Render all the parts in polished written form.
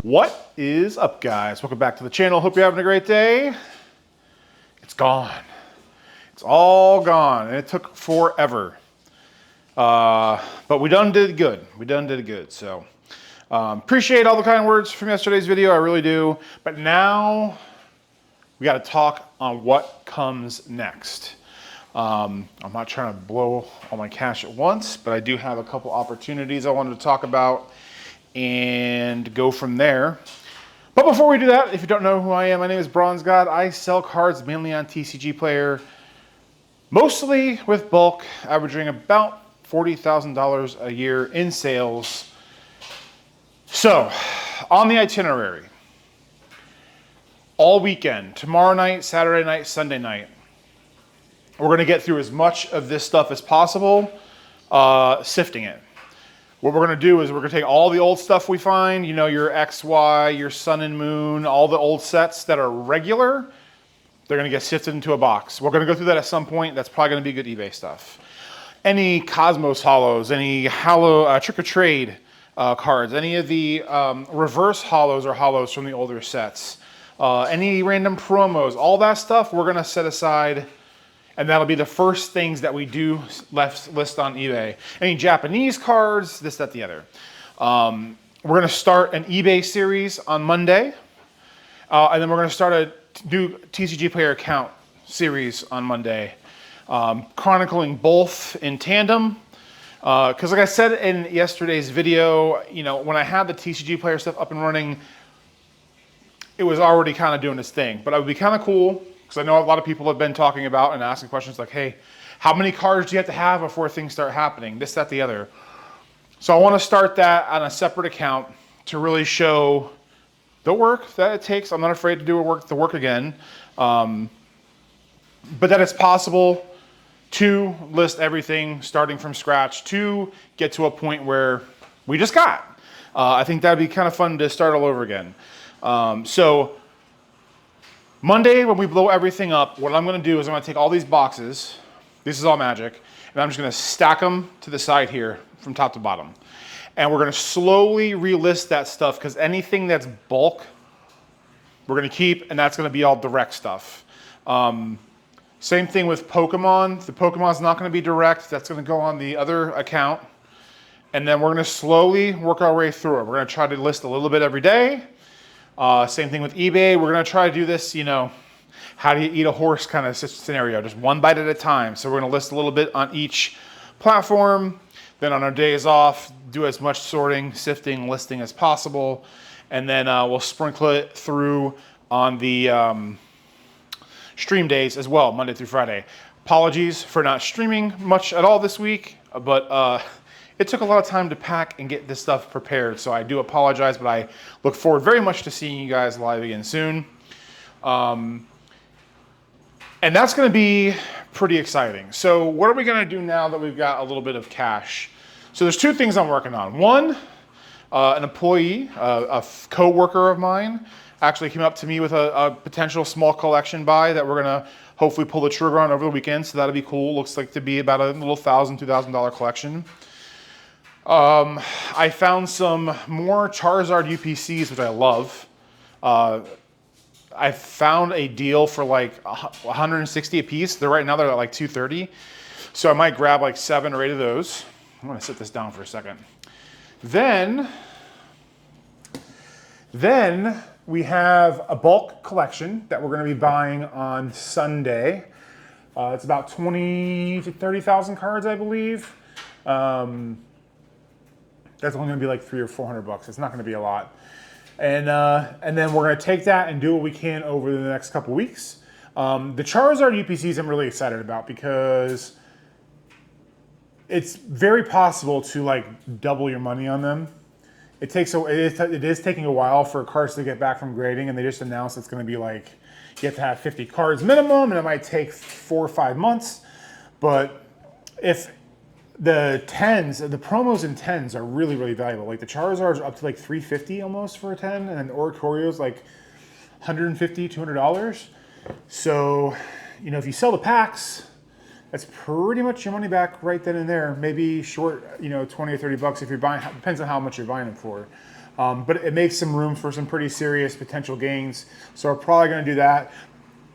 What is up, guys? Welcome back to the channel. Hope you're having a great day. It's gone. It's all gone, and it took forever. But we done did good. So appreciate all the kind words from yesterday's video. I really do. But now we got to talk on what comes next. I'm not trying to blow all my cash at once, but I do have a couple opportunities I wanted to talk about and go from there. But before we do that, if you don't know who I am, my name is Bronzgod. I sell cards mainly on TCGPlayer, mostly with bulk, averaging about $40,000 a year in sales. So, on the itinerary, all weekend, tomorrow night, Saturday night, Sunday night, we're going to get through as much of this stuff as possible, sifting it. What we're going to do is we're going to take all the old stuff we find, you know, your XY, your Sun and Moon, all the old sets that are regular, they're going to get sifted into a box. We're going to go through that at some point. That's probably going to be good eBay stuff. Any Cosmos Hollows, any Trick or Trade cards, any of the reverse Hollows or Hollows from the older sets, any random promos, all that stuff we're going to set aside. And that'll be the first things that we do list on eBay. Any Japanese cards, this, that, the other. We're going to start an eBay series on Monday. And then we're going to start a new TCGPlayer account series on Monday. Chronicling both in tandem. Because like I said in yesterday's video, you know, when I had the TCGPlayer stuff up and running, it was already kind of doing its thing. But it would be kind of cool, because I know a lot of people have been talking about and asking questions like, hey, how many cards do you have before things start happening? This, that, the other. So I want to start that on a separate account to really show the work that it takes. I'm not afraid to do the work again. But that it's possible to list everything starting from scratch to get to a point where we just got. I think that'd be kind of fun to start all over again. So Monday, when we blow everything up, what I'm going to do is I'm going to take all these boxes, this is all magic, and I'm just going to stack them to the side here from top to bottom. And we're going to slowly relist that stuff, because anything that's bulk, we're going to keep, and that's going to be all direct stuff. Same thing with Pokemon. The Pokemon's not going to be direct. That's going to go on the other account. And then we're going to slowly work our way through it. We're going to try to list a little bit every day. Same thing with eBay. We're going to try to do this, you know, how do you eat a horse kind of scenario, just one bite at a time. So we're going to list a little bit on each platform. Then on our days off, do as much sorting, sifting, listing as possible. And then we'll sprinkle it through on the stream days as well, Monday through Friday. Apologies for not streaming much at all this week, but it took a lot of time to pack and get this stuff prepared, so I do apologize, but I look forward very much to seeing you guys live again soon. And that's going to be pretty exciting. So what are we going to do now that we've got a little bit of cash? So there's two things I'm working on. One, an employee, a co-worker of mine, actually came up to me with a potential small collection buy that we're going to hopefully pull the trigger on over the weekend, so that'll be cool. Looks like to be about a little $1,000, $2,000 collection. I found some more Charizard UPCs, which I love. I found a deal for like 160 a piece. Right now they're at like 230. So I might grab like 7 or 8 of those. I'm gonna sit this down for a second. Then we have a bulk collection that we're gonna be buying on Sunday. It's about 20 to 30,000 cards, I believe. That's only going to be like $300 or $400. It's not going to be a lot. And then we're going to take that and do what we can over the next couple weeks. The Charizard UPCs I'm really excited about, because it's very possible to like double your money on them. It is taking a while for cards to get back from grading, and they just announced it's going to be like you have to have 50 cards minimum, and it might take 4 or 5 months. But if the promos in 10s are really, really valuable. Like the Charizards are up to like $350 almost for a 10, and then Oricorio's like $150, $200. So, you know, if you sell the packs, that's pretty much your money back right then and there. Maybe short, you know, 20 or 30 bucks if you're buying, depends on how much you're buying them for. but it makes some room for some pretty serious potential gains. So we're probably going to do that.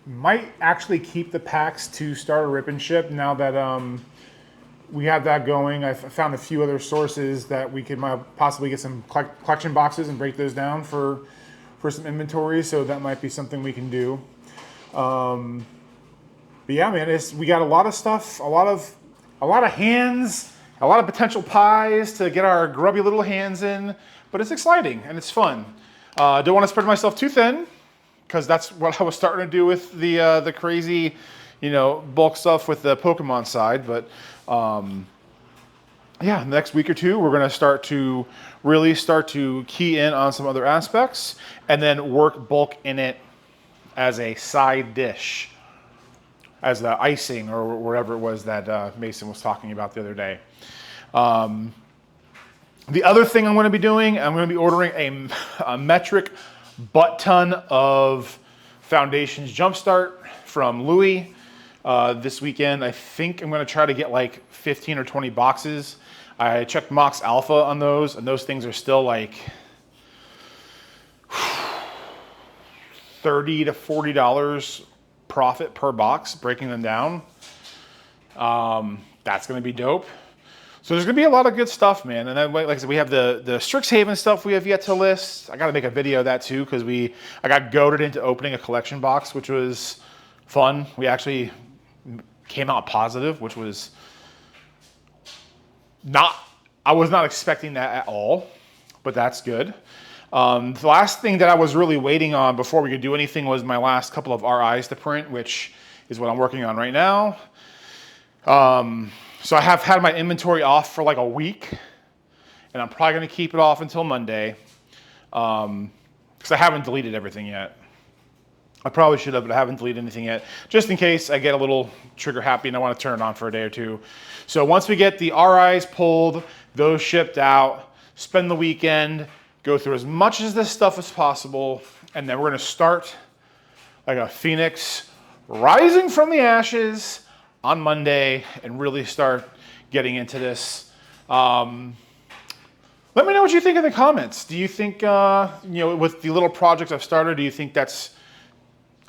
Might actually keep the packs to start a rip and ship now that we have that going. I've found a few other sources that we could possibly get some collection boxes and break those down for some inventory. So that might be something we can do. But yeah, man, we got a lot of stuff, a lot of hands, a lot of potential pies to get our grubby little hands in. But it's exciting and it's fun. Don't want to spread myself too thin, because that's what I was starting to do with the crazy, bulk stuff with the Pokemon side. But yeah, the next week or two, we're going to really start to key in on some other aspects and then work bulk in it as a side dish, as the icing or whatever it was that Mason was talking about the other day. The other thing I'm going to be doing, I'm going to be ordering a metric butt ton of Foundations Jumpstart from Louis this weekend. I think I'm going to try to get like 15 or 20 boxes. I checked Mox Alpha on those, and those things are still like $30 to $40 profit per box, breaking them down. That's going to be dope. So there's going to be a lot of good stuff, man. And then, like I said, we have the Strixhaven stuff we have yet to list. I got to make a video of that too, because I got goaded into opening a collection box, which was fun. We actually came out positive, which was I was not expecting that at all, but that's good. The last thing that I was really waiting on before we could do anything was my last couple of RIs to print, which is what I'm working on right now. So I have had my inventory off for like a week, and I'm probably going to keep it off until Monday, because I haven't deleted everything yet. I probably should have, but I haven't deleted anything yet, just in case I get a little trigger happy and I want to turn it on for a day or two. So once we get the RIs pulled, those shipped out, spend the weekend, go through as much of this stuff as possible, and then we're going to start like a phoenix rising from the ashes on Monday and really start getting into this. Let me know what you think in the comments. Do you think, with the little projects I've started, do you think that's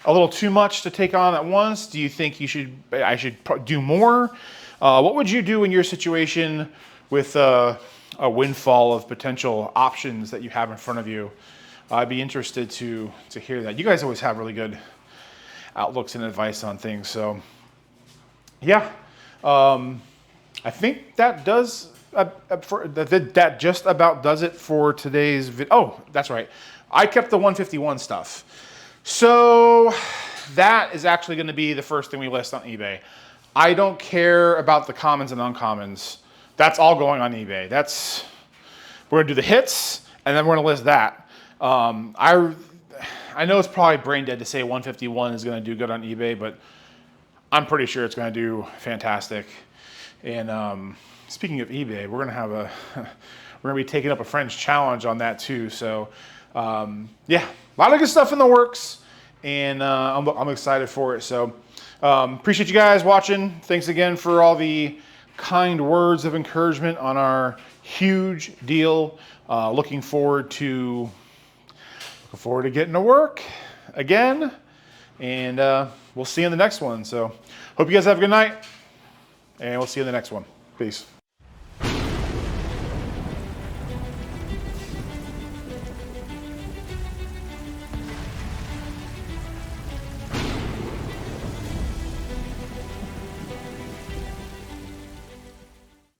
a little too much to take on at once? Do you think I should do more? What would you do in your situation with a windfall of potential options that you have in front of you? I'd be interested to hear that. You guys always have really good outlooks and advice on things. So yeah, I think that does that just about does it for today's video. Oh, that's right. I kept the 151 stuff. So that is actually going to be the first thing we list on eBay. I don't care about the commons and uncommons. That's all going on eBay. We're going to do the hits, and then we're going to list that. I know it's probably brain dead to say 151 is going to do good on eBay, but I'm pretty sure it's going to do fantastic. And speaking of eBay, we're going to be taking up a friend's challenge on that too. So yeah, a lot of good stuff in the works, and I'm excited for it. So appreciate you guys watching. Thanks again for all the kind words of encouragement on our huge deal. Looking forward to getting to work again, and we'll see you in the next one. So hope you guys have a good night, and we'll see you in the next one. Peace.